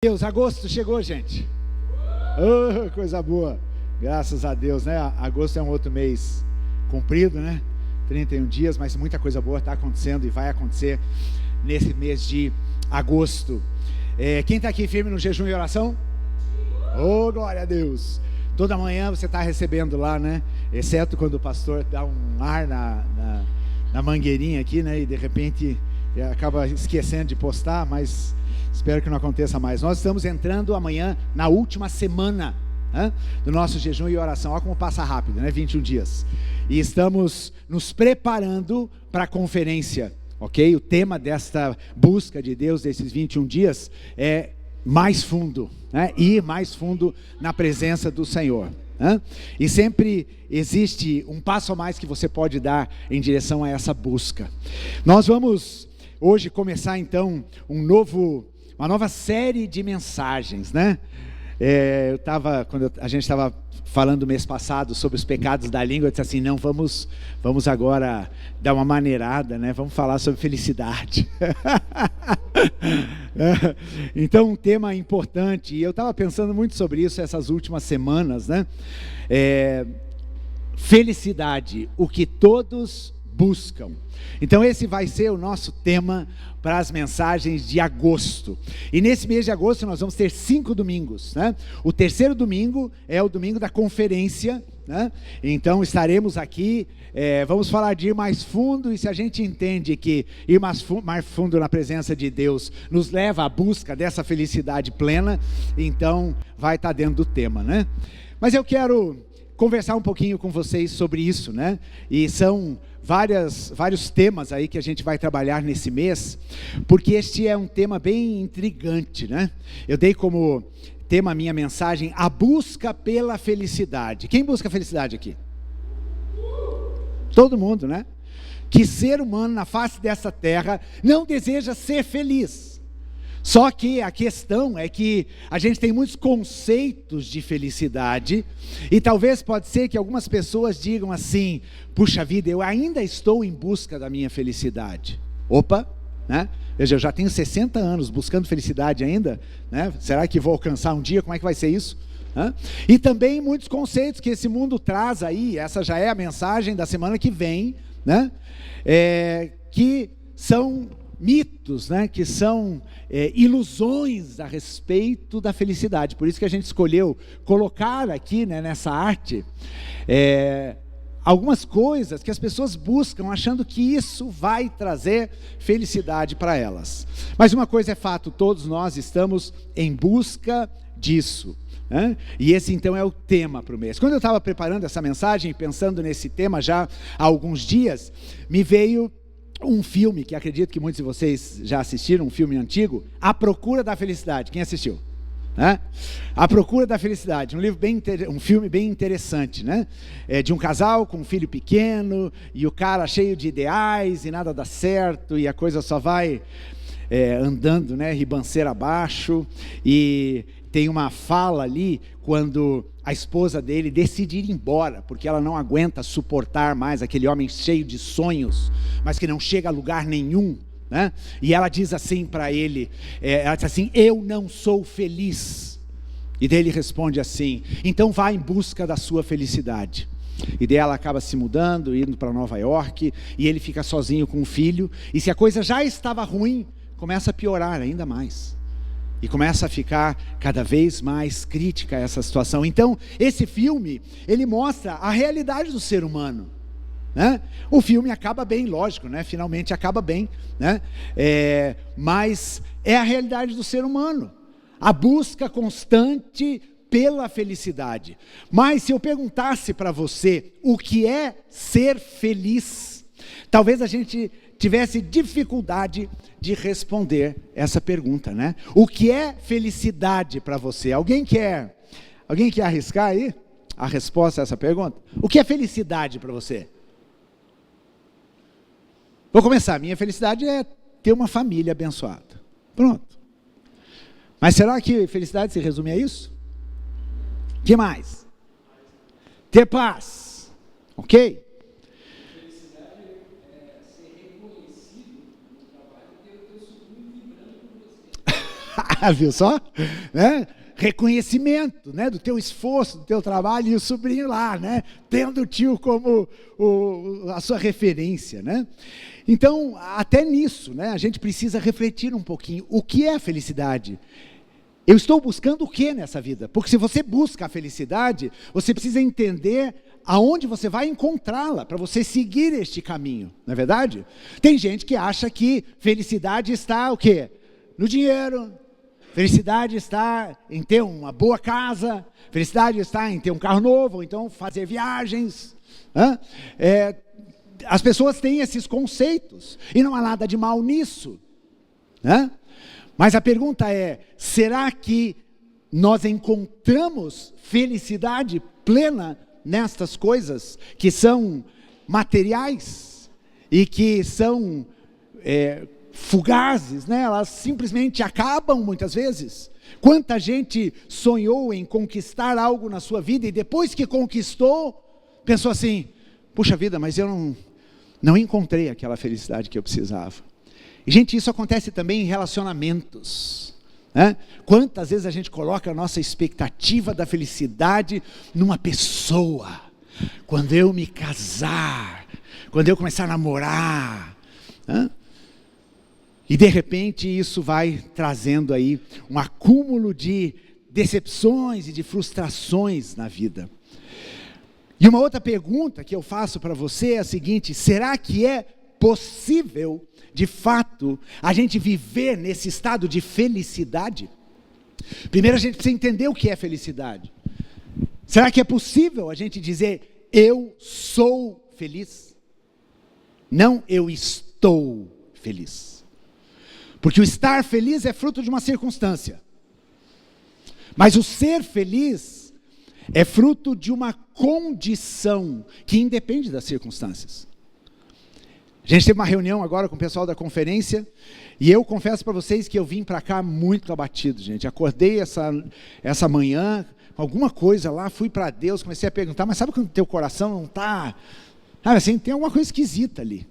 Deus, agosto chegou, gente. Oh, coisa boa. Graças a Deus, né? Agosto é um outro mês comprido, né? 31 dias, mas muita coisa boa está acontecendo e vai acontecer nesse mês de agosto. Quem está aqui firme no jejum e oração? Oh, glória a Deus. Toda manhã você está recebendo lá, né? Exceto quando o pastor dá um ar na mangueirinha aqui, né? E de repente acaba esquecendo de postar, mas espero que não aconteça mais. Nós estamos entrando amanhã na última semana, né, do nosso jejum e oração. Olha como passa rápido, né? 21 dias. E estamos nos preparando para a conferência, ok? O tema desta busca de Deus, desses 21 dias, é mais fundo, né? Ir mais fundo na presença do Senhor. E sempre existe um passo a mais que você pode dar em direção a essa busca. Nós vamos hoje começar então uma nova série de mensagens, né? Quando a gente estava falando mês passado sobre os pecados da língua, eu disse assim, não, vamos agora dar uma maneirada, né? Vamos falar sobre felicidade. Então, um tema importante, e eu estava pensando muito sobre isso essas últimas semanas, né? Felicidade, o que todos buscam. Então esse vai ser o nosso tema para as mensagens de agosto. E nesse mês de agosto nós vamos ter 5 domingos, né? O terceiro domingo é o domingo da conferência, né? Então estaremos aqui, vamos falar de ir mais fundo, e se a gente entende que ir mais fundo na presença de Deus nos leva à busca dessa felicidade plena, então vai estar dentro do tema, né? Mas eu quero conversar um pouquinho com vocês sobre isso, né? E são vários temas aí que a gente vai trabalhar nesse mês, porque este é um tema bem intrigante, né? Eu dei como tema a minha mensagem, a busca pela felicidade. Quem busca felicidade aqui? Todo mundo, né? Que ser humano na face dessa terra não deseja ser feliz. Só que a questão é que a gente tem muitos conceitos de felicidade, e talvez pode ser que algumas pessoas digam assim, puxa vida, eu ainda estou em busca da minha felicidade. Opa, né? Veja, eu já tenho 60 anos buscando felicidade ainda, né? Será que vou alcançar um dia? Como é que vai ser isso? E também muitos conceitos que esse mundo traz aí, essa já é a mensagem da semana que vem, né? Que são mitos, né, que são ilusões a respeito da felicidade. Por isso que a gente escolheu colocar aqui, né, nessa arte, algumas coisas que as pessoas buscam, achando que isso vai trazer felicidade para elas. Mas uma coisa é fato, todos nós estamos em busca disso. E esse então é o tema para o mês. Quando eu estava preparando essa mensagem, pensando nesse tema já há alguns dias, me veio um filme que acredito que muitos de vocês já assistiram, um filme antigo, A Procura da Felicidade. Quem assistiu? A Procura da Felicidade, um filme bem interessante, né? De um casal com um filho pequeno, e o cara cheio de ideais, e nada dá certo, e a coisa só vai andando, né, ribanceira abaixo, e tem uma fala ali, quando a esposa dele decide ir embora, porque ela não aguenta suportar mais aquele homem cheio de sonhos, mas que não chega a lugar nenhum, né? E ela diz assim para ele, ela diz assim, eu não sou feliz. E daí ele responde assim, então vá em busca da sua felicidade. E daí ela acaba se mudando, indo para Nova York, e ele fica sozinho com o filho, e se a coisa já estava ruim, começa a piorar ainda mais. E começa a ficar cada vez mais crítica essa situação. Então, esse filme, ele mostra a realidade do ser humano, né? O filme acaba bem, lógico, né? Finalmente acaba bem, né? Mas é a realidade do ser humano. A busca constante pela felicidade. Mas se eu perguntasse para você o que é ser feliz, talvez a gente tivesse dificuldade de responder essa pergunta, né? O que é felicidade para você? Alguém quer arriscar aí a resposta a essa pergunta? O que é felicidade para você? Vou começar. Minha felicidade é ter uma família abençoada. Pronto. Mas será que felicidade se resume a isso? O que mais? Ter paz. Ok? Viu só? Né? Reconhecimento, né, do teu esforço, do teu trabalho, e o sobrinho lá, né, tendo o tio como a sua referência, né? Então, até nisso, né, a gente precisa refletir um pouquinho. O que é a felicidade? Eu estou buscando o que nessa vida? Porque se você busca a felicidade, você precisa entender aonde você vai encontrá-la, para você seguir este caminho, não é verdade? Tem gente que acha que felicidade está o quê? No dinheiro. Felicidade está em ter uma boa casa, felicidade está em ter um carro novo, ou então fazer viagens. As pessoas têm esses conceitos, e não há nada de mal nisso. Mas a pergunta é, será que nós encontramos felicidade plena nestas coisas que são materiais e que são fugazes, né? Elas simplesmente acabam muitas vezes. Quanta gente sonhou em conquistar algo na sua vida e depois que conquistou, pensou assim, puxa vida, mas eu não encontrei aquela felicidade que eu precisava. E gente, isso acontece também em relacionamentos, né? Quantas vezes a gente coloca a nossa expectativa da felicidade numa pessoa. Quando eu me casar, quando eu começar a namorar, né? E de repente isso vai trazendo aí um acúmulo de decepções e de frustrações na vida. E uma outra pergunta que eu faço para você é a seguinte: será que é possível, de fato, a gente viver nesse estado de felicidade? Primeiro a gente precisa entender o que é felicidade. Será que é possível a gente dizer, eu sou feliz? Não, eu estou feliz. Porque o estar feliz é fruto de uma circunstância. Mas o ser feliz é fruto de uma condição que independe das circunstâncias. A gente teve uma reunião agora com o pessoal da conferência, e eu confesso para vocês que eu vim para cá muito abatido, gente. Acordei essa manhã, alguma coisa lá, fui para Deus, comecei a perguntar, mas sabe quando o teu coração não está... Sabe assim, tem alguma coisa esquisita ali,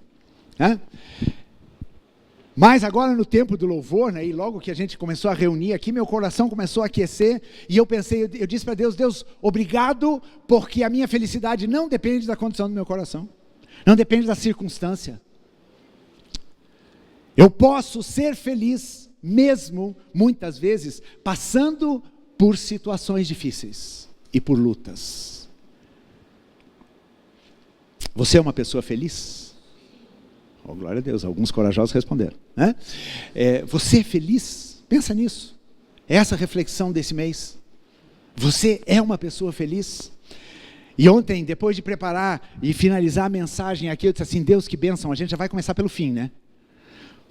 né? Mas agora no tempo do louvor, né, e logo que a gente começou a reunir aqui, meu coração começou a aquecer, e eu pensei, eu disse para Deus, Deus, obrigado, porque a minha felicidade não depende da condição do meu coração, não depende da circunstância. Eu posso ser feliz, mesmo, muitas vezes, passando por situações difíceis e por lutas. Você é uma pessoa feliz? Oh, glória a Deus, alguns corajosos responderam, né? Você é feliz? Pensa nisso. Essa reflexão desse mês. Você é uma pessoa feliz? E ontem, depois de preparar e finalizar a mensagem aqui, eu disse assim, Deus, que bênção, a gente já vai começar pelo fim, né?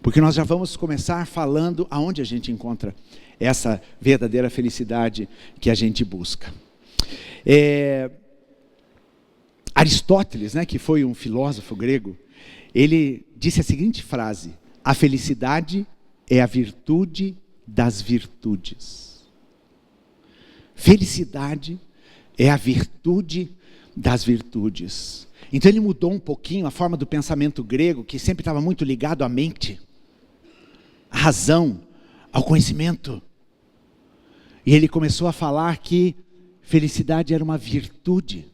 Porque nós já vamos começar falando aonde a gente encontra essa verdadeira felicidade que a gente busca. Aristóteles, né, que foi um filósofo grego, ele disse a seguinte frase: a felicidade é a virtude das virtudes. Felicidade é a virtude das virtudes. Então ele mudou um pouquinho a forma do pensamento grego, que sempre estava muito ligado à mente, à razão, ao conhecimento. E ele começou a falar que felicidade era uma virtude.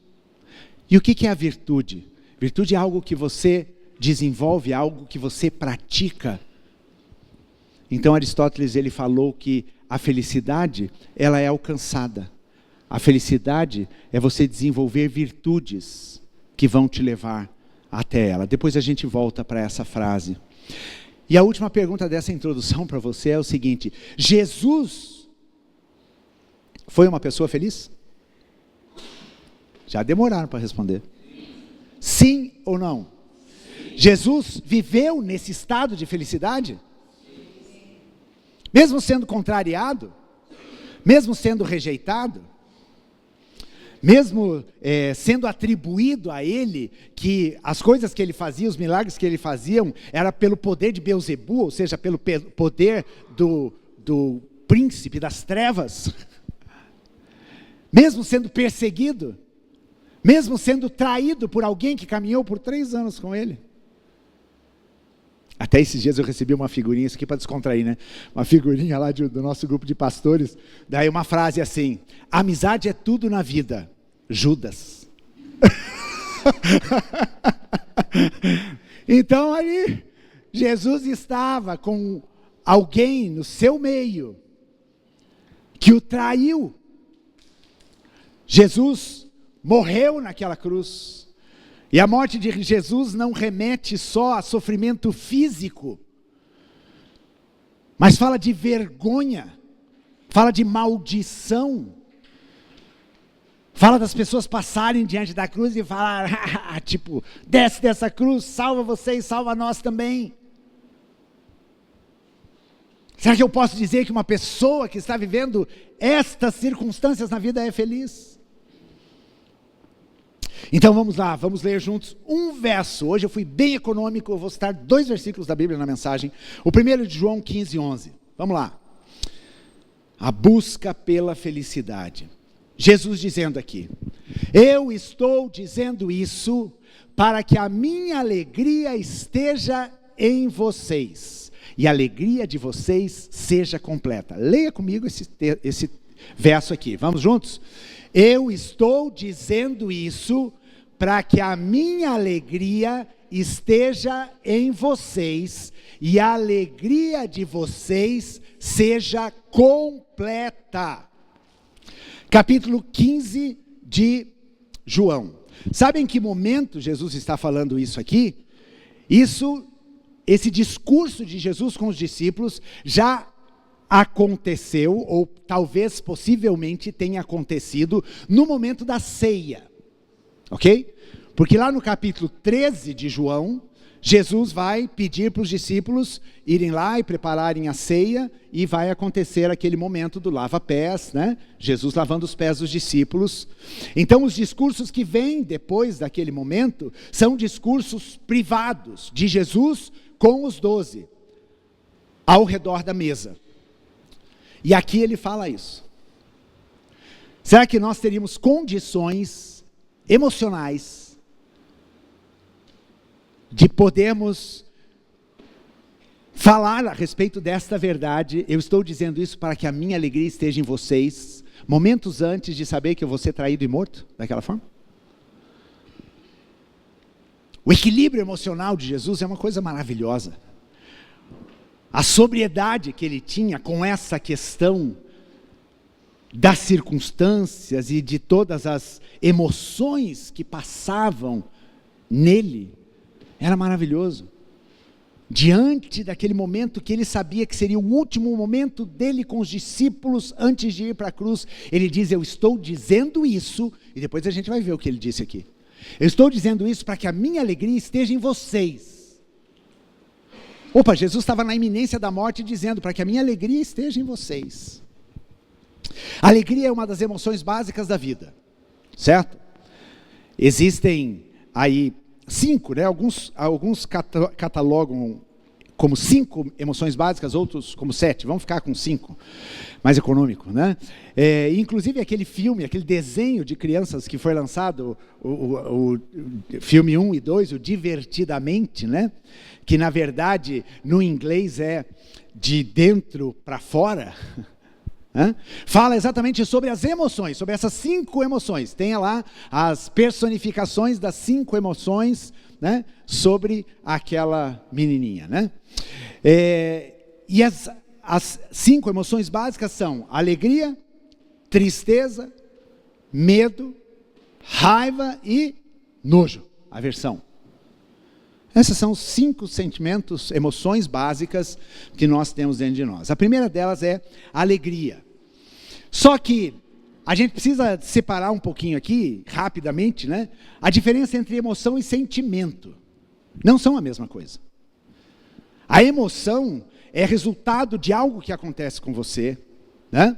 E o que é a virtude? Virtude é algo que você desenvolve, algo que você pratica. Então Aristóteles, ele falou que a felicidade, ela é alcançada. A felicidade é você desenvolver virtudes que vão te levar até ela. Depois a gente volta para essa frase. E a última pergunta dessa introdução para você é o seguinte: Jesus foi uma pessoa feliz? Já demoraram para responder. Sim ou não? Jesus viveu nesse estado de felicidade? Mesmo sendo contrariado? Mesmo sendo rejeitado? Mesmo sendo atribuído a ele que as coisas que ele fazia, os milagres que ele fazia, era pelo poder de Beelzebu, ou seja, pelo poder do príncipe das trevas? Mesmo sendo perseguido? Mesmo sendo traído por alguém que caminhou por 3 anos com ele? Até esses dias eu recebi uma figurinha, isso aqui para descontrair, né? Uma figurinha lá do nosso grupo de pastores. Daí uma frase assim: amizade é tudo na vida, Judas. Então aí, Jesus estava com alguém no seu meio que o traiu. Jesus morreu naquela cruz. E a morte de Jesus não remete só a sofrimento físico, mas fala de vergonha, fala de maldição, fala das pessoas passarem diante da cruz e falar, tipo, desce dessa cruz, salva vocês, salva nós também. Será que eu posso dizer que uma pessoa que está vivendo estas circunstâncias na vida é feliz? Então vamos lá, vamos ler juntos um verso. Hoje eu fui bem econômico, eu vou citar 2 versículos da Bíblia na mensagem. O primeiro é de João 15:11. Vamos lá. A busca pela felicidade. Jesus dizendo aqui: eu estou dizendo isso para que a minha alegria esteja em vocês e a alegria de vocês seja completa. Leia comigo esse verso aqui, vamos juntos? Eu estou dizendo isso para que a minha alegria esteja em vocês e a alegria de vocês seja completa. Capítulo 15 de João. Sabe em que momento Jesus está falando isso aqui? Esse discurso de Jesus com os discípulos já aconteceu, ou talvez possivelmente tenha acontecido no momento da ceia, ok? Porque lá no capítulo 13 de João, Jesus vai pedir para os discípulos irem lá e prepararem a ceia, e vai acontecer aquele momento do lava-pés, né? Jesus lavando os pés dos discípulos. Então os discursos que vêm depois daquele momento, são discursos privados, de Jesus com os 12, ao redor da mesa. E aqui ele fala isso. Será que nós teríamos condições emocionais de podermos falar a respeito desta verdade? Eu estou dizendo isso para que a minha alegria esteja em vocês, momentos antes de saber que eu vou ser traído e morto, daquela forma? O equilíbrio emocional de Jesus é uma coisa maravilhosa. A sobriedade que ele tinha com essa questão das circunstâncias e de todas as emoções que passavam nele, era maravilhoso. Diante daquele momento que ele sabia que seria o último momento dele com os discípulos antes de ir para a cruz, ele diz: eu estou dizendo isso, e depois a gente vai ver o que ele disse aqui. Eu estou dizendo isso para que a minha alegria esteja em vocês. Opa, Jesus estava na iminência da morte dizendo, para que a minha alegria esteja em vocês. A alegria é uma das emoções básicas da vida, certo? Existem aí 5, né? Alguns catalogam como 5 emoções básicas, outros como 7, vamos ficar com 5, mais econômico, né? Inclusive aquele filme, aquele desenho de crianças que foi lançado, o filme 1 e 2, o Divertidamente, né? Que na verdade no inglês é de dentro para fora, fala exatamente sobre as emoções, sobre essas 5 emoções. Tem lá as personificações das 5 emoções, né, sobre aquela menininha, né? E as 5 emoções básicas são alegria, tristeza, medo, raiva e nojo, aversão. Essas são os 5 sentimentos, emoções básicas que nós temos dentro de nós. A primeira delas é a alegria. Só que a gente precisa separar um pouquinho aqui, rapidamente, né? A diferença entre emoção e sentimento. Não são a mesma coisa. A emoção é resultado de algo que acontece com você, né?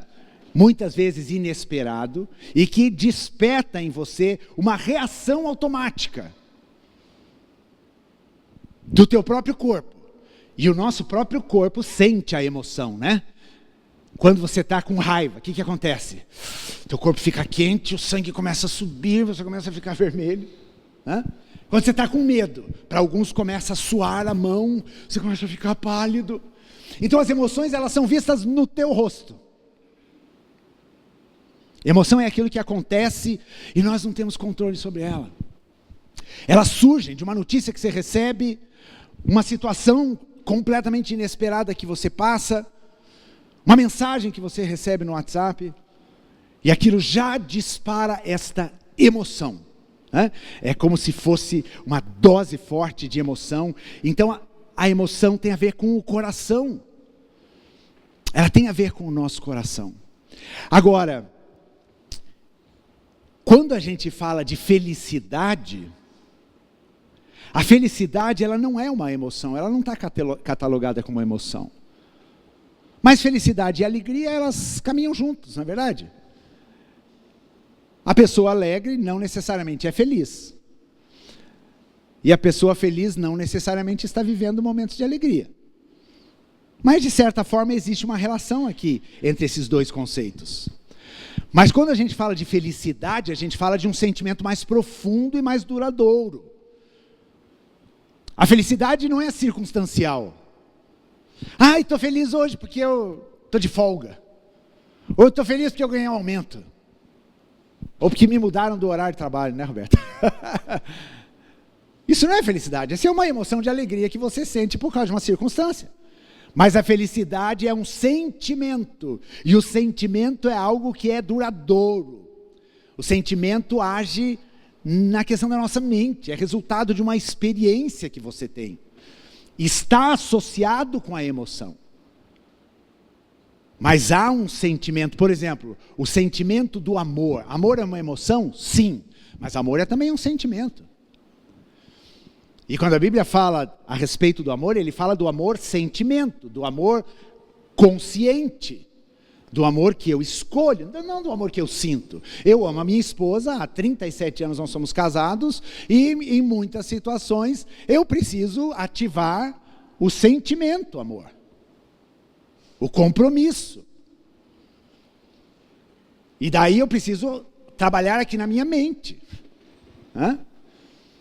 Muitas vezes inesperado, e que desperta em você uma reação automática do teu próprio corpo. E o nosso próprio corpo sente a emoção, né? Quando você está com raiva, o que acontece? Teu corpo fica quente, o sangue começa a subir, você começa a ficar vermelho, né? Quando você está com medo, para alguns começa a suar a mão, você começa a ficar pálido. Então as emoções, elas são vistas no teu rosto. Emoção é aquilo que acontece e nós não temos controle sobre ela. Elas surgem de uma notícia que você recebe, uma situação completamente inesperada que você passa, uma mensagem que você recebe no WhatsApp, e aquilo já dispara esta emoção. Né? É como se fosse uma dose forte de emoção. Então a emoção tem a ver com o coração. Ela tem a ver com o nosso coração. Agora, quando a gente fala de felicidade, a felicidade ela não é uma emoção, ela não está catalogada como emoção. Mas felicidade e alegria, elas caminham juntos, não é verdade? A pessoa alegre não necessariamente é feliz. E a pessoa feliz não necessariamente está vivendo momentos de alegria. Mas de certa forma existe uma relação aqui entre esses dois conceitos. Mas quando a gente fala de felicidade, a gente fala de um sentimento mais profundo e mais duradouro. A felicidade não é circunstancial. Ai, estou feliz hoje porque eu estou de folga. Ou estou feliz porque eu ganhei um aumento. Ou porque me mudaram do horário de trabalho, né, Roberto? Isso não é felicidade, essa é uma emoção de alegria que você sente por causa de uma circunstância. Mas a felicidade é um sentimento, e o sentimento é algo que é duradouro. O sentimento age na questão da nossa mente, é resultado de uma experiência que você tem. Está associado com a emoção. Mas há um sentimento, por exemplo, o sentimento do amor. Amor é uma emoção? Sim, mas amor é também um sentimento. E quando a Bíblia fala a respeito do amor, ele fala do amor sentimento, do amor consciente, do amor que eu escolho, não do amor que eu sinto. Eu amo a minha esposa, há 37 anos nós somos casados, e em muitas situações eu preciso ativar o sentimento, amor. O compromisso. E daí eu preciso trabalhar aqui na minha mente.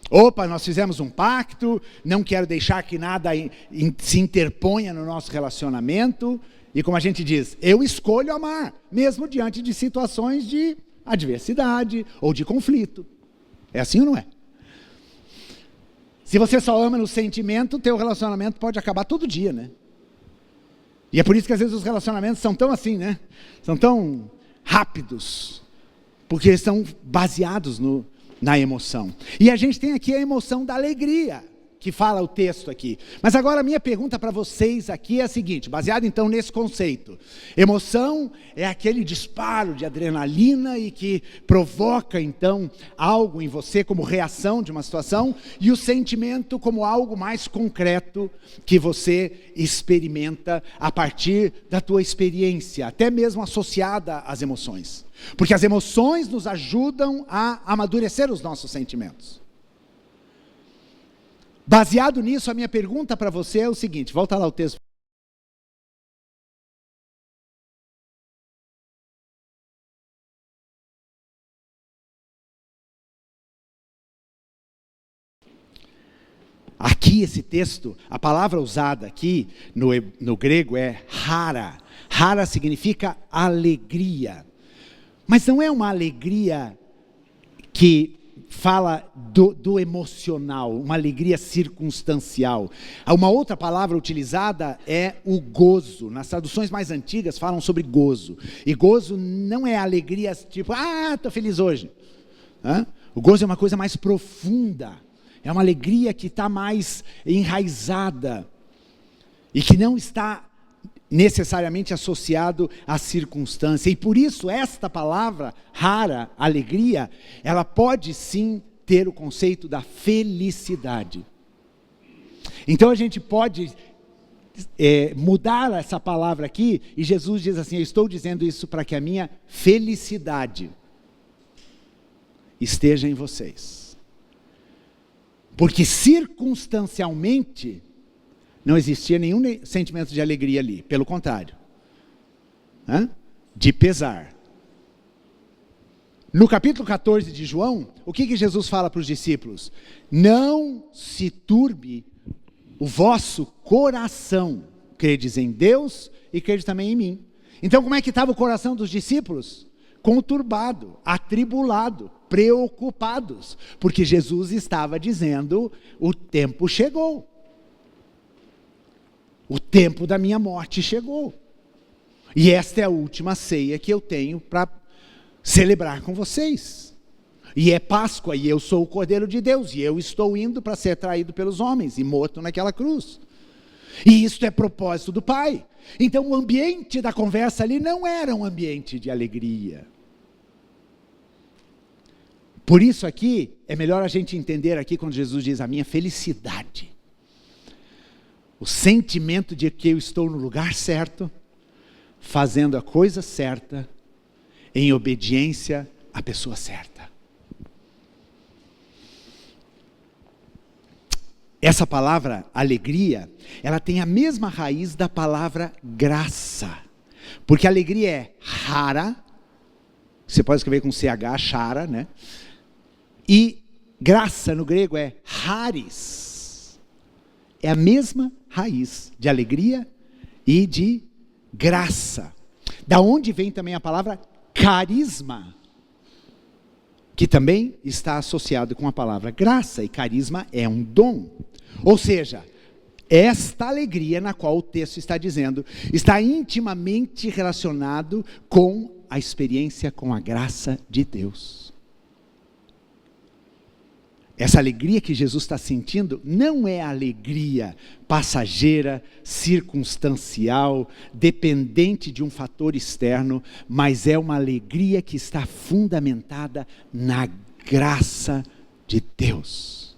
Opa, nós fizemos um pacto, não quero deixar que nada se interponha no nosso relacionamento. E como a gente diz, eu escolho amar, mesmo diante de situações de adversidade ou de conflito. É assim ou não é? Se você só ama no sentimento, teu relacionamento pode acabar todo dia, né? E é por isso que às vezes os relacionamentos são tão assim, né? São tão rápidos, porque eles são baseados na emoção. E a gente tem aqui a emoção da alegria, que fala o texto aqui. Mas agora a minha pergunta para vocês aqui é a seguinte, baseado então nesse conceito. Emoção é aquele disparo de adrenalina e que provoca então algo em você como reação de uma situação, e o sentimento como algo mais concreto que você experimenta a partir da tua experiência, até mesmo associada às emoções. Porque as emoções nos ajudam a amadurecer os nossos sentimentos. Baseado nisso, a minha pergunta para você é o seguinte, volta lá o texto. Aqui esse texto, a palavra usada aqui no grego é hara. Hara significa alegria. Mas não é uma alegria que fala do emocional, uma alegria circunstancial. Uma outra palavra utilizada é o gozo. Nas traduções mais antigas falam sobre gozo. E gozo não é alegria tipo, estou feliz hoje. O gozo é uma coisa mais profunda. É uma alegria que está mais enraizada. E que não está necessariamente associado à circunstância. E por isso esta palavra, rara, alegria, ela pode sim ter o conceito da felicidade. Então a gente pode mudar essa palavra aqui, e Jesus diz assim, eu estou dizendo isso para que a minha felicidade esteja em vocês. Porque circunstancialmente não existia nenhum sentimento de alegria ali, pelo contrário, de pesar. No capítulo 14 de João, o que Jesus fala para os discípulos? Não se turbe o vosso coração. Credes em Deus e credes também em mim. Então como é que estava o coração dos discípulos? Conturbado, atribulado, preocupados. Porque Jesus estava dizendo, o tempo chegou. O tempo da minha morte chegou. E esta é a última ceia que eu tenho para celebrar com vocês. E é Páscoa, e eu sou o Cordeiro de Deus, e eu estou indo para ser traído pelos homens, e morto naquela cruz. E isto é propósito do Pai. Então o ambiente da conversa ali não era um ambiente de alegria. Por isso aqui, é melhor a gente entender aqui quando Jesus diz a minha felicidade. O sentimento de que eu estou no lugar certo, fazendo a coisa certa, em obediência à pessoa certa. Essa palavra alegria, ela tem a mesma raiz da palavra graça. Porque alegria é rara, você pode escrever com CH, chara, né? E graça no grego é charis. É a mesma raiz de alegria e de graça. Da onde vem também a palavra carisma, que também está associado com a palavra graça, e carisma é um dom. Ou seja, esta alegria na qual o texto está dizendo, está intimamente relacionado com a experiência com a graça de Deus. Essa alegria que Jesus está sentindo não é alegria passageira, circunstancial, dependente de um fator externo, mas é uma alegria que está fundamentada na graça de Deus.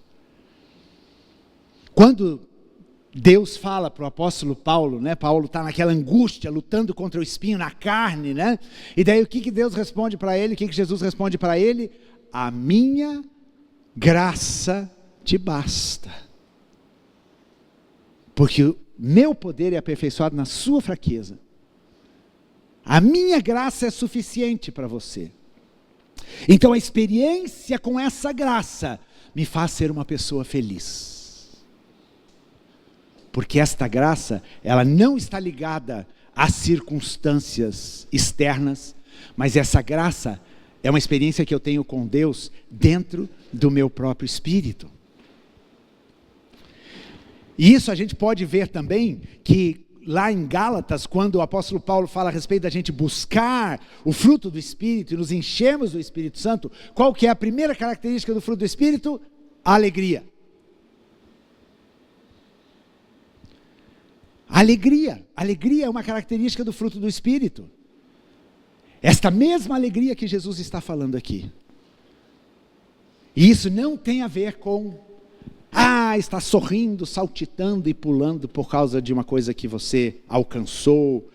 Quando Deus fala para o apóstolo Paulo, né? Paulo está naquela angústia, lutando contra o espinho na carne, né? E daí o que Deus responde para ele? O que Jesus responde para ele? A minha graça te basta, porque o meu poder é aperfeiçoado na sua fraqueza. A minha graça é suficiente para você. Então a experiência com essa graça me faz ser uma pessoa feliz. Porque esta graça, ela não está ligada às circunstâncias externas, mas essa graça é uma experiência que eu tenho com Deus dentro do meu próprio espírito. E isso a gente pode ver também que lá em Gálatas, quando o apóstolo Paulo fala a respeito da gente buscar o fruto do Espírito e nos enchermos do Espírito Santo, qual que é a primeira característica do fruto do Espírito? A alegria. Alegria é uma característica do fruto do Espírito. Esta mesma alegria que Jesus está falando aqui. E isso não tem a ver com, está sorrindo, saltitando e pulando por causa de uma coisa que você alcançou,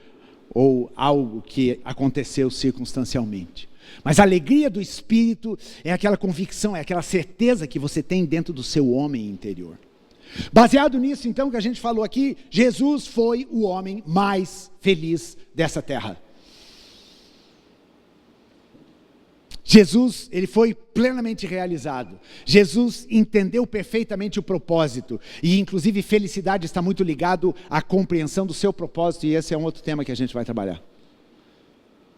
ou algo que aconteceu circunstancialmente. Mas a alegria do Espírito é aquela convicção, é aquela certeza que você tem dentro do seu homem interior. Baseado nisso, então, que a gente falou aqui, Jesus foi o homem mais feliz dessa terra. Jesus, ele foi plenamente realizado. Jesus entendeu perfeitamente o propósito. E inclusive felicidade está muito ligado à compreensão do seu propósito. E esse é um outro tema que a gente vai trabalhar.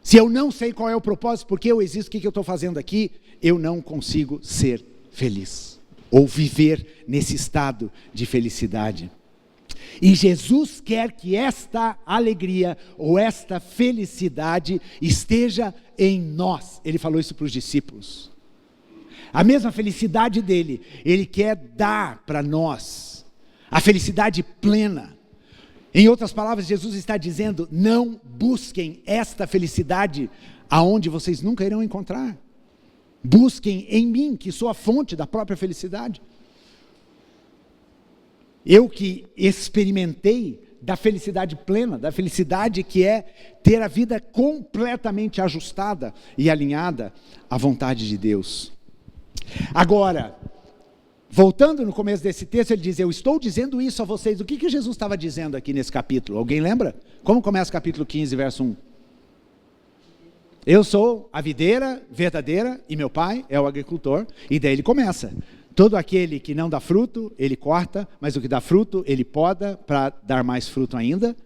Se eu não sei qual é o propósito, por que eu existo, o que eu estou fazendo aqui, eu não consigo ser feliz. Ou viver nesse estado de felicidade. E Jesus quer que esta alegria ou esta felicidade esteja em nós. Ele falou isso para os discípulos. A mesma felicidade dele, ele quer dar para nós. A felicidade plena. Em outras palavras, Jesus está dizendo, não busquem esta felicidade aonde vocês nunca irão encontrar. Busquem em mim, que sou a fonte da própria felicidade. Eu que experimentei da felicidade plena, da felicidade que é ter a vida completamente ajustada e alinhada à vontade de Deus. Agora, voltando no começo desse texto, ele diz, eu estou dizendo isso a vocês. O que Jesus estava dizendo aqui nesse capítulo? Alguém lembra? Como começa o capítulo 15, verso 1? Eu sou a videira verdadeira e meu pai é o agricultor. E daí ele começa. Todo aquele que não dá fruto, ele corta, mas o que dá fruto, ele poda para dar mais fruto ainda.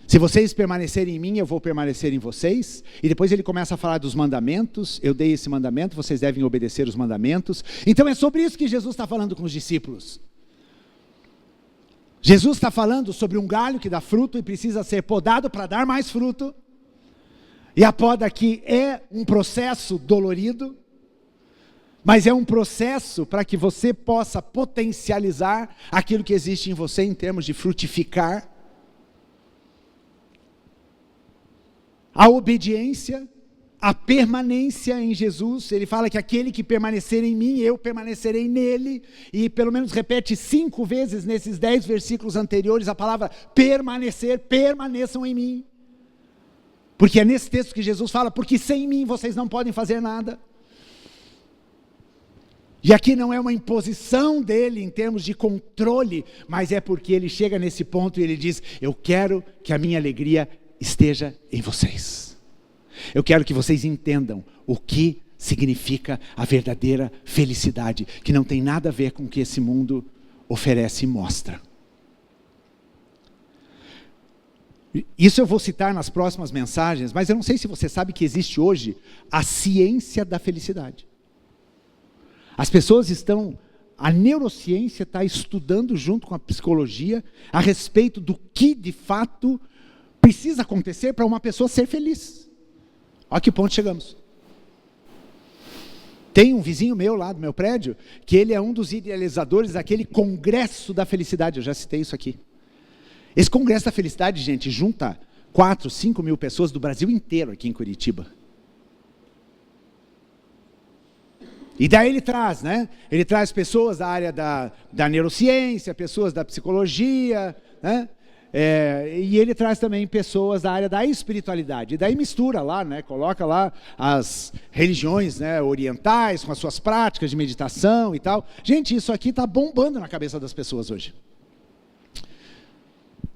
Se vocês permanecerem em mim, eu vou permanecer em vocês. E depois ele começa a falar dos mandamentos. Eu dei esse mandamento, vocês devem obedecer os mandamentos. Então é sobre isso que Jesus está falando com os discípulos. Jesus está falando sobre um galho que dá fruto e precisa ser podado para dar mais fruto. E a poda aqui é um processo dolorido, mas é um processo para que você possa potencializar aquilo que existe em você em termos de frutificar. A obediência, a permanência em Jesus. Ele fala que aquele que permanecer em mim, eu permanecerei nele. E pelo menos repete 5 vezes nesses 10 versículos anteriores a palavra permanecer, permaneçam em mim. Porque é nesse texto que Jesus fala, porque sem mim vocês não podem fazer nada. E aqui não é uma imposição dele em termos de controle, mas é porque ele chega nesse ponto e ele diz, eu quero que a minha alegria esteja em vocês. Eu quero que vocês entendam o que significa a verdadeira felicidade, que não tem nada a ver com o que esse mundo oferece e mostra. Isso eu vou citar nas próximas mensagens, mas eu não sei se você sabe que existe hoje a ciência da felicidade. As pessoas a neurociência está estudando junto com a psicologia a respeito do que de fato precisa acontecer para uma pessoa ser feliz. Olha que ponto chegamos. Tem um vizinho meu lá do meu prédio, que ele é um dos idealizadores daquele Congresso da Felicidade, eu já citei isso aqui. Esse Congresso da Felicidade, gente, junta 4, 5 mil pessoas do Brasil inteiro aqui em Curitiba. E daí ele traz, né? Ele traz pessoas da área da neurociência, pessoas da psicologia, né? E ele traz também pessoas da área da espiritualidade. E daí mistura lá, né? Coloca lá as religiões, né, orientais com as suas práticas de meditação e tal. Gente, isso aqui está bombando na cabeça das pessoas hoje.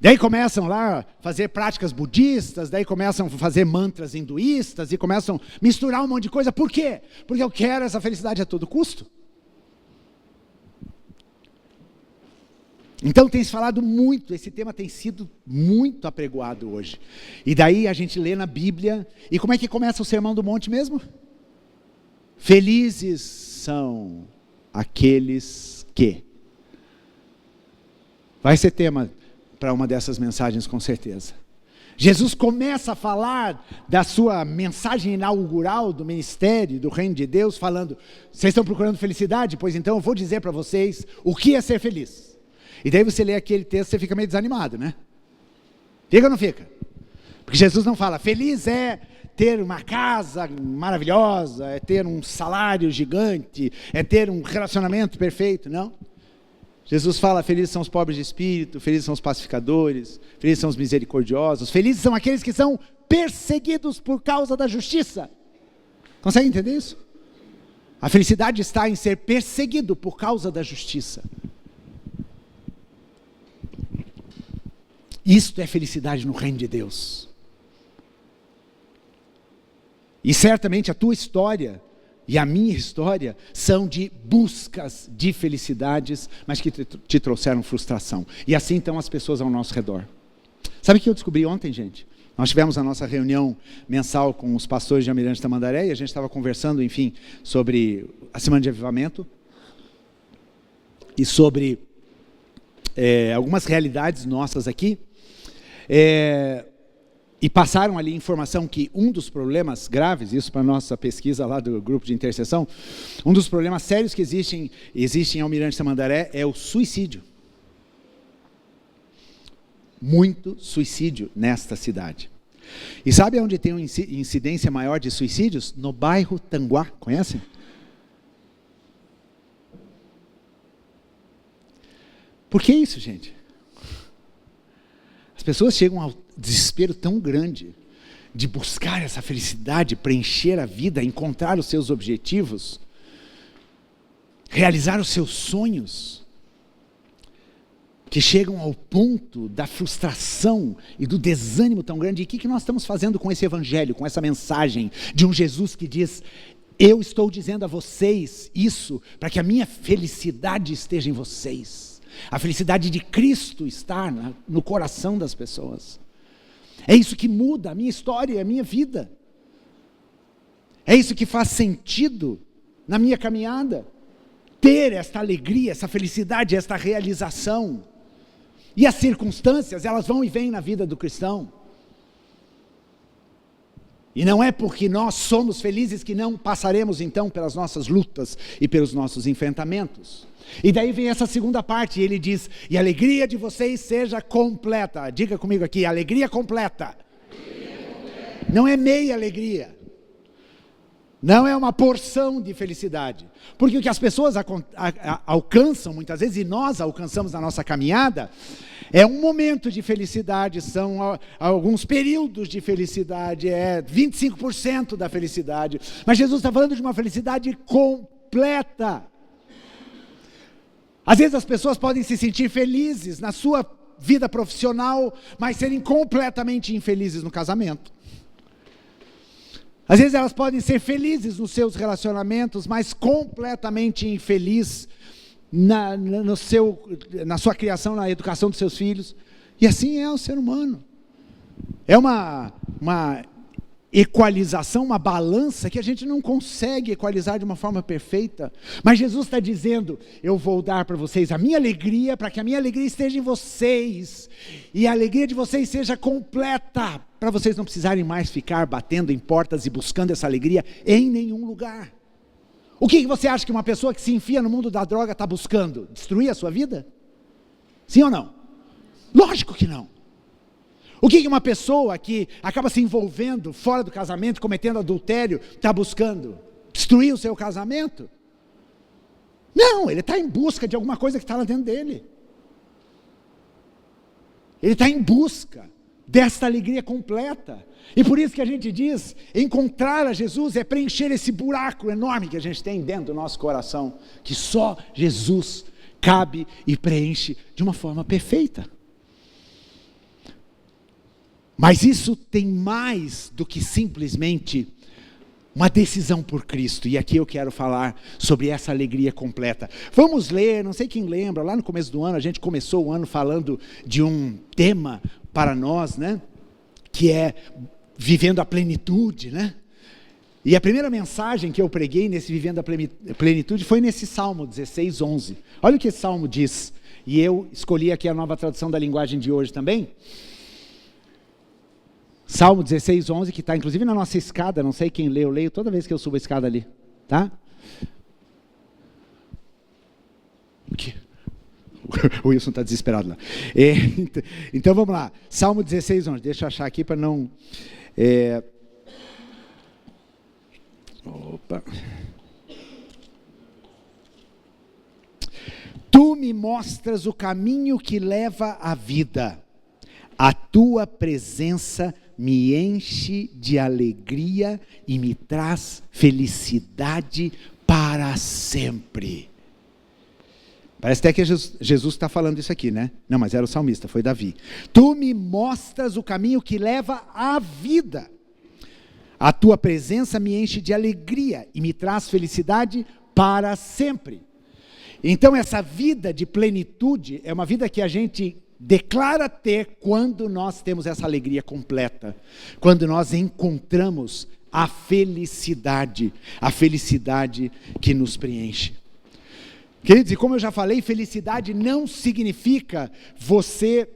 Daí começam lá a fazer práticas budistas, daí começam a fazer mantras hinduístas e começam a misturar um monte de coisa. Por quê? Porque eu quero essa felicidade a todo custo. Então tem se falado muito, esse tema tem sido muito apregoado hoje. E daí a gente lê na Bíblia, e como é que começa o Sermão do Monte mesmo? Felizes são aqueles que... Vai ser tema para uma dessas mensagens com certeza. Jesus começa a falar da sua mensagem inaugural do ministério, do reino de Deus, falando, vocês estão procurando felicidade? Pois então eu vou dizer para vocês o que é ser feliz. E daí você lê aquele texto e você fica meio desanimado, né? Fica ou não fica? Porque Jesus não fala, feliz é ter uma casa maravilhosa, é ter um salário gigante, é ter um relacionamento perfeito, não. Jesus fala, felizes são os pobres de espírito, felizes são os pacificadores, felizes são os misericordiosos, felizes são aqueles que são perseguidos por causa da justiça. Consegue entender isso? A felicidade está em ser perseguido por causa da justiça. Isto é felicidade no reino de Deus. E certamente a tua história e a minha história são de buscas de felicidades, mas que te trouxeram frustração. E assim estão as pessoas ao nosso redor. Sabe o que eu descobri ontem, gente? Nós tivemos a nossa reunião mensal com os pastores de Almirante Tamandaré e a gente estava conversando, enfim, sobre a Semana de Avivamento e sobre algumas realidades nossas aqui. E passaram ali informação que um dos problemas graves, isso para a nossa pesquisa lá do grupo de intercessão, um dos problemas sérios que existem em Almirante Tamandaré é o suicídio. Muito suicídio nesta cidade. E sabe onde tem uma incidência maior de suicídios? No bairro Tanguá, conhecem? Por que isso, gente? As pessoas chegam ao desespero tão grande de buscar essa felicidade, preencher a vida, encontrar os seus objetivos, realizar os seus sonhos, que chegam ao ponto da frustração e do desânimo tão grande. E o que nós estamos fazendo com esse evangelho, com essa mensagem de um Jesus que diz: eu estou dizendo a vocês isso para que a minha felicidade esteja em vocês. A felicidade de Cristo está no coração das pessoas. É isso que muda a minha história, a minha vida. É isso que faz sentido na minha caminhada. Ter esta alegria, essa felicidade, esta realização. E as circunstâncias, elas vão e vêm na vida do cristão. E não é porque nós somos felizes que não passaremos então pelas nossas lutas e pelos nossos enfrentamentos. E daí vem essa segunda parte, e ele diz: e a alegria de vocês seja completa. Diga comigo aqui: alegria completa. Não é meia alegria. Não é uma porção de felicidade. Porque o que as pessoas alcançam muitas vezes, e nós alcançamos na nossa caminhada, é um momento de felicidade, são alguns períodos de felicidade, é 25% da felicidade. Mas Jesus está falando de uma felicidade completa. Às vezes as pessoas podem se sentir felizes na sua vida profissional, mas serem completamente infelizes no casamento. Às vezes elas podem ser felizes nos seus relacionamentos, mas completamente infelizes na sua criação, na educação dos seus filhos. E assim é o ser humano. É uma equalização, uma balança que a gente não consegue equalizar de uma forma perfeita. Mas Jesus está dizendo: eu vou dar para vocês a minha alegria, para que a minha alegria esteja em vocês, e a alegria de vocês seja completa, para vocês não precisarem mais ficar batendo em portas e buscando essa alegria em nenhum lugar. O que você acha que uma pessoa que se enfia no mundo da droga está buscando? Destruir a sua vida? Sim ou não? Lógico que não. O que uma pessoa que acaba se envolvendo fora do casamento, cometendo adultério, está buscando? Destruir o seu casamento? Não, ele está em busca de alguma coisa que está lá dentro dele. Ele está em busca desta alegria completa. E por isso que a gente diz, encontrar a Jesus é preencher esse buraco enorme que a gente tem dentro do nosso coração, que só Jesus cabe e preenche de uma forma perfeita. Mas isso tem mais do que simplesmente uma decisão por Cristo. E aqui eu quero falar sobre essa alegria completa. Vamos ler, não sei quem lembra, lá no começo do ano, a gente começou o ano falando de um tema para nós, né? Que é vivendo a plenitude, né? E a primeira mensagem que eu preguei nesse Vivendo a Plenitude foi nesse Salmo 16, 11. Olha o que esse Salmo diz. E eu escolhi aqui a nova tradução da linguagem de hoje também. Salmo 16, 11, que está inclusive na nossa escada, não sei quem lê, eu leio toda vez que eu subo a escada ali, tá? O Wilson está desesperado lá. Então vamos lá, Salmo 16, 11, deixa eu achar aqui para não... Opa... Tu me mostras o caminho que leva à vida, a tua presença me enche de alegria e me traz felicidade para sempre. Parece até que Jesus está falando isso aqui, né? Não, mas era o salmista, foi Davi. Tu me mostras o caminho que leva à vida. A tua presença me enche de alegria e me traz felicidade para sempre. Então essa vida de plenitude é uma vida que a gente declara ter quando nós temos essa alegria completa, quando nós encontramos a felicidade que nos preenche. Queridos, e como eu já falei, felicidade não significa você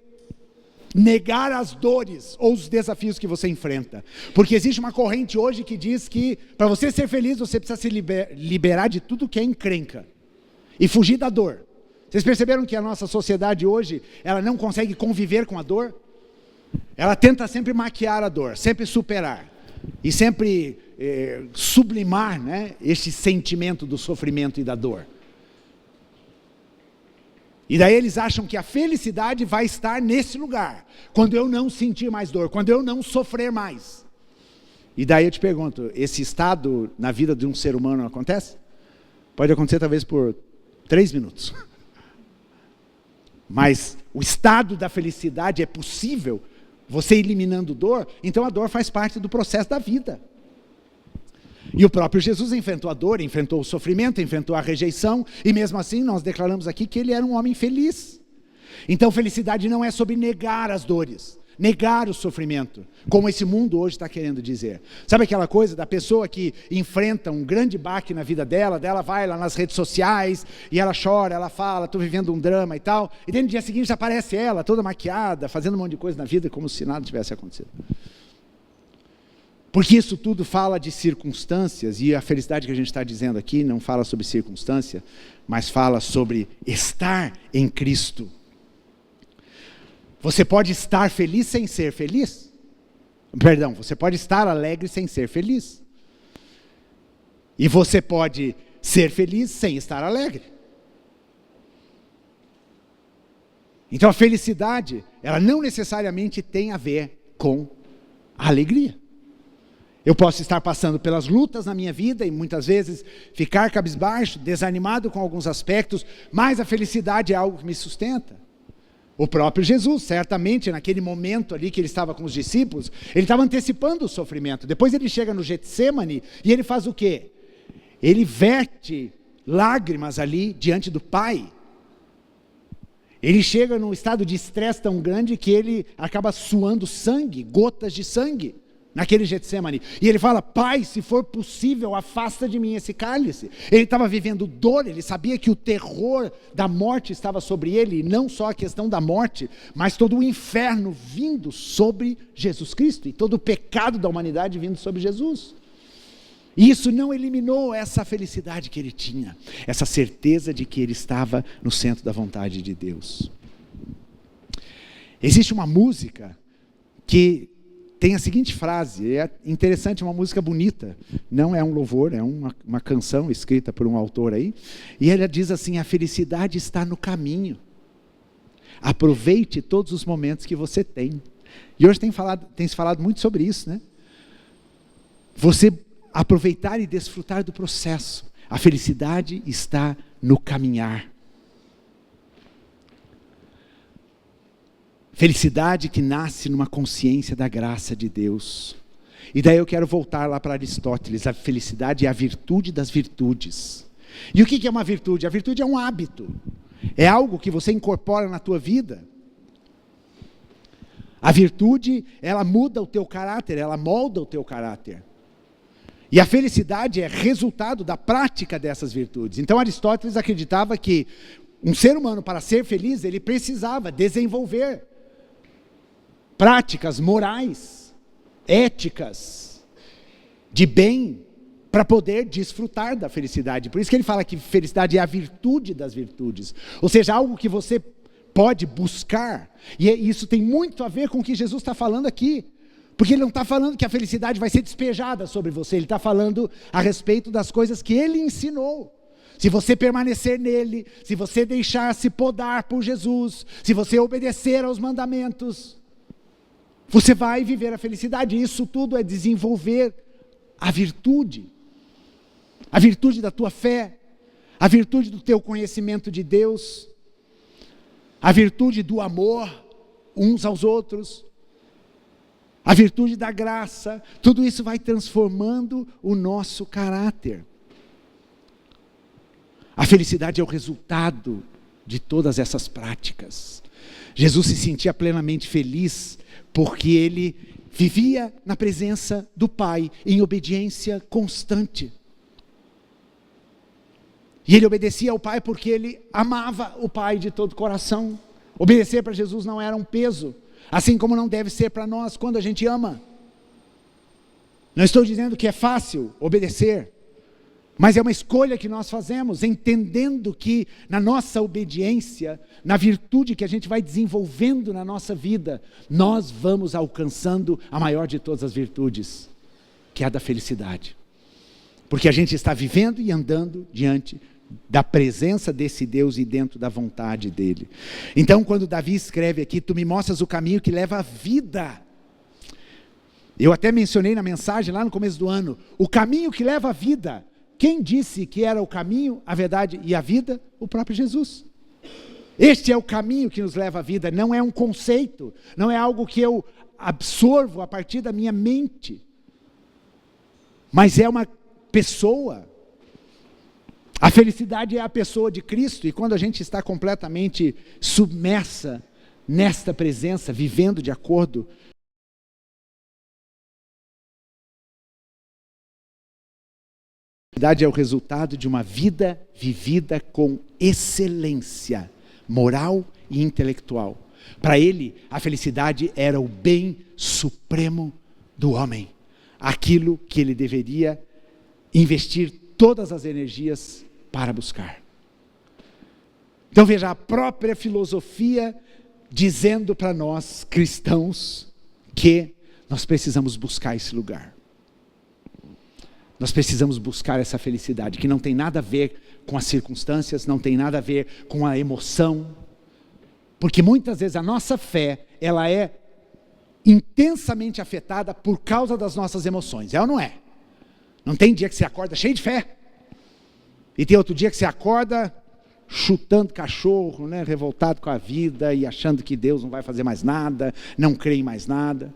negar as dores ou os desafios que você enfrenta, porque existe uma corrente hoje que diz que para você ser feliz você precisa se liberar de tudo que é encrenca e fugir da dor. Vocês perceberam que a nossa sociedade hoje, ela não consegue conviver com a dor? Ela tenta sempre maquiar a dor, sempre superar, e sempre sublimar, né, este sentimento do sofrimento e da dor. E daí eles acham que a felicidade vai estar nesse lugar, quando eu não sentir mais dor, quando eu não sofrer mais. E daí eu te pergunto, esse estado na vida de um ser humano acontece? Pode acontecer talvez por 3 minutos. mas o estado da felicidade é possível, você eliminando dor, então a dor faz parte do processo da vida. E o próprio Jesus enfrentou a dor, enfrentou o sofrimento, enfrentou a rejeição, e mesmo assim nós declaramos aqui que ele era um homem feliz. Então felicidade não é sobre negar as dores, negar o sofrimento, como esse mundo hoje está querendo dizer. Sabe aquela coisa da pessoa que enfrenta um grande baque na vida dela vai lá nas redes sociais, e ela chora, ela fala, estou vivendo um drama e tal, e daí no dia seguinte aparece ela, toda maquiada, fazendo um monte de coisa na vida, como se nada tivesse acontecido. Porque isso tudo fala de circunstâncias, e a felicidade que a gente está dizendo aqui não fala sobre circunstância, mas fala sobre estar em Cristo. Você pode estar feliz sem ser feliz? Perdão, você pode estar alegre sem ser feliz. E você pode ser feliz sem estar alegre. Então a felicidade, ela não necessariamente tem a ver com a alegria. Eu posso estar passando pelas lutas na minha vida e muitas vezes ficar cabisbaixo, desanimado com alguns aspectos, mas a felicidade é algo que me sustenta. O próprio Jesus, certamente naquele momento ali que ele estava com os discípulos, ele estava antecipando o sofrimento. Depois ele chega no Getsêmani e ele faz o quê? Ele verte lágrimas ali diante do Pai. Ele chega num estado de estresse tão grande que ele acaba suando sangue, gotas de sangue, naquele Getsêmani. E ele fala, Pai, se for possível, afasta de mim esse cálice. Ele estava vivendo dor, ele sabia que o terror da morte estava sobre ele, e não só a questão da morte, mas todo o inferno vindo sobre Jesus Cristo, e todo o pecado da humanidade vindo sobre Jesus. E isso não eliminou essa felicidade que ele tinha, essa certeza de que ele estava no centro da vontade de Deus. Existe uma música que tem a seguinte frase, é interessante, uma música bonita, não é um louvor, é uma canção escrita por um autor aí, e ela diz assim, a felicidade está no caminho, aproveite todos os momentos que você tem. E hoje tem se falado muito sobre isso, né? Você aproveitar e desfrutar do processo, a felicidade está no caminhar. Felicidade que nasce numa consciência da graça de Deus. E daí eu quero voltar lá para Aristóteles. A felicidade é a virtude das virtudes. E o que é uma virtude? A virtude é um hábito. É algo que você incorpora na tua vida. A virtude, ela muda o teu caráter, ela molda o teu caráter. E a felicidade é resultado da prática dessas virtudes. Então Aristóteles acreditava que um ser humano, para ser feliz, ele precisava desenvolver práticas morais, éticas, de bem, para poder desfrutar da felicidade. Por isso que ele fala que felicidade é a virtude das virtudes. Ou seja, algo que você pode buscar. E isso tem muito a ver com o que Jesus está falando aqui. Porque ele não está falando que a felicidade vai ser despejada sobre você. Ele está falando a respeito das coisas que ele ensinou. Se você permanecer nele, se você deixar se podar por Jesus, se você obedecer aos mandamentos, você vai viver a felicidade. Isso tudo é desenvolver a virtude da tua fé, a virtude do teu conhecimento de Deus, a virtude do amor uns aos outros, a virtude da graça. Tudo isso vai transformando o nosso caráter. A felicidade é o resultado de todas essas práticas. Jesus se sentia plenamente feliz porque ele vivia na presença do Pai, em obediência constante. E ele obedecia ao Pai porque ele amava o Pai de todo o coração. Obedecer para Jesus não era um peso, assim como não deve ser para nós quando a gente ama. Não estou dizendo que é fácil obedecer, mas é uma escolha que nós fazemos, entendendo que na nossa obediência, na virtude que a gente vai desenvolvendo na nossa vida, nós vamos alcançando a maior de todas as virtudes, que é a da felicidade. Porque a gente está vivendo e andando diante da presença desse Deus e dentro da vontade dele. Então, quando Davi escreve aqui, tu me mostras o caminho que leva à vida. Eu até mencionei na mensagem lá no começo do ano, o caminho que leva à vida. Quem disse que era o caminho, a verdade e a vida? O próprio Jesus. Este é o caminho que nos leva à vida, não é um conceito, não é algo que eu absorvo a partir da minha mente, mas é uma pessoa. A felicidade é a pessoa de Cristo, e quando a gente está completamente submersa nesta presença, vivendo de acordo, a felicidade é o resultado de uma vida vivida com excelência moral e intelectual. Para ele, a felicidade era o bem supremo do homem, aquilo que ele deveria investir todas as energias para buscar. Então veja, a própria filosofia dizendo para nós cristãos que nós precisamos buscar esse lugar. Nós precisamos buscar essa felicidade, que não tem nada a ver com as circunstâncias, não tem nada a ver com a emoção, porque muitas vezes a nossa fé, ela é intensamente afetada por causa das nossas emoções, é ou não é? Não tem dia que você acorda cheio de fé, e tem outro dia que você acorda chutando cachorro, né, revoltado com a vida e achando que Deus não vai fazer mais nada, não crê em mais nada.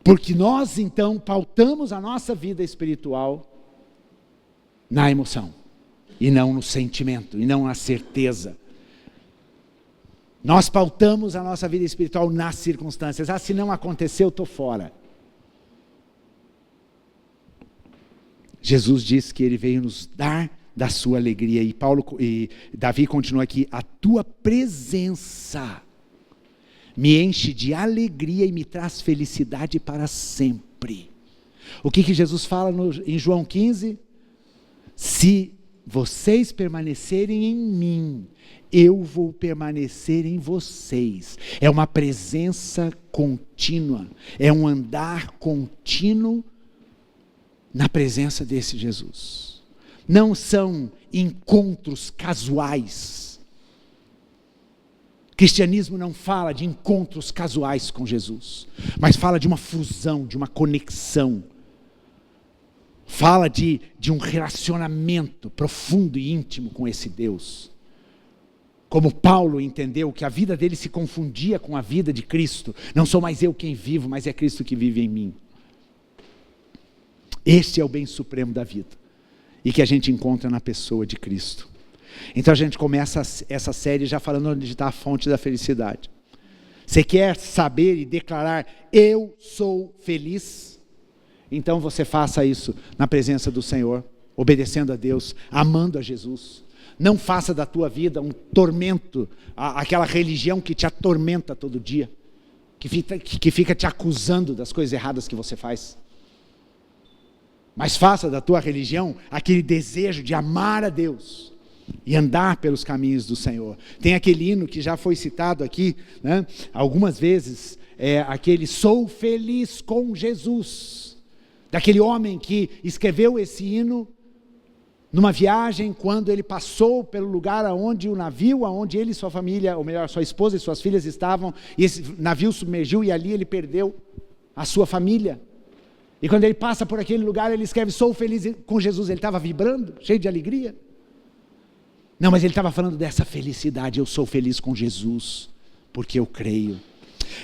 Porque nós então pautamos a nossa vida espiritual na emoção, e não no sentimento, e não na certeza. Nós pautamos a nossa vida espiritual nas circunstâncias. Se não aconteceu, eu estou fora. Jesus diz que ele veio nos dar da sua alegria, e Davi continua aqui: a tua presença me enche de alegria e me traz felicidade para sempre. O que Jesus fala em João 15? Se vocês permanecerem em mim, eu vou permanecer em vocês. É uma presença contínua, é um andar contínuo na presença desse Jesus. Não são encontros casuais. O cristianismo não fala de encontros casuais com Jesus, mas fala de uma fusão, de uma conexão. Fala de um relacionamento profundo e íntimo com esse Deus. Como Paulo entendeu que a vida dele se confundia com a vida de Cristo. Não sou mais eu quem vivo, mas é Cristo que vive em mim. Este é o bem supremo da vida, e que a gente encontra na pessoa de Cristo. Então a gente começa essa série já falando onde está a fonte da felicidade. Você quer saber e declarar: eu sou feliz? Então você faça isso na presença do Senhor, obedecendo a Deus, amando a Jesus. Não faça da tua vida um tormento, aquela religião que te atormenta todo dia, que fica te acusando das coisas erradas que você faz. Mas faça da tua religião aquele desejo de amar a Deus e andar pelos caminhos do Senhor. Tem aquele hino que já foi citado aqui, né, algumas vezes, aquele sou feliz com Jesus, daquele homem que escreveu esse hino numa viagem, quando ele passou pelo lugar onde o navio, onde ele e sua família, ou melhor, sua esposa e suas filhas estavam, e esse navio submergiu e ali ele perdeu a sua família. E quando ele passa por aquele lugar, ele escreve, sou feliz com Jesus. Ele estava vibrando, cheio de alegria? Não, mas ele estava falando dessa felicidade. Eu sou feliz com Jesus, porque eu creio.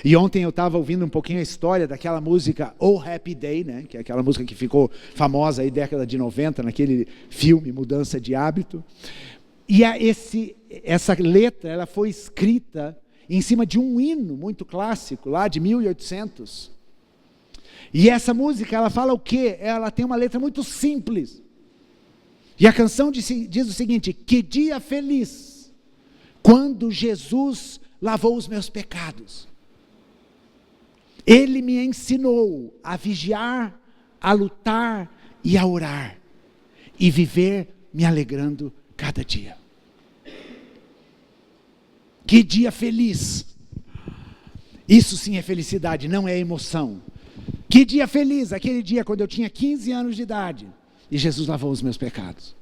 E ontem eu estava ouvindo um pouquinho a história daquela música Oh Happy Day, né? Que é aquela música que ficou famosa aí década de 90, naquele filme Mudança de Hábito. E essa letra, ela foi escrita em cima de um hino muito clássico, lá de 1800. E essa música, ela fala o quê? Ela tem uma letra muito simples. E a canção diz o seguinte: que dia feliz, quando Jesus lavou os meus pecados. Ele me ensinou a vigiar, a lutar e a orar, e viver me alegrando cada dia. Que dia feliz. Isso sim é felicidade, não é emoção. Que dia feliz, aquele dia quando eu tinha 15 anos de idade e Jesus lavou os meus pecados.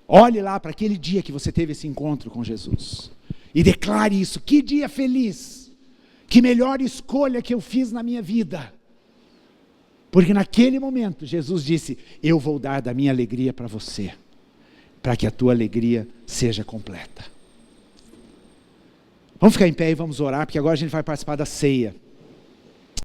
Olhe lá para aquele dia que você teve esse encontro com Jesus e declare isso: que dia feliz, que melhor escolha que eu fiz na minha vida. Porque naquele momento Jesus disse: eu vou dar da minha alegria para você. para que a tua alegria seja completa. Vamos ficar em pé e vamos orar, porque agora a gente vai participar da ceia.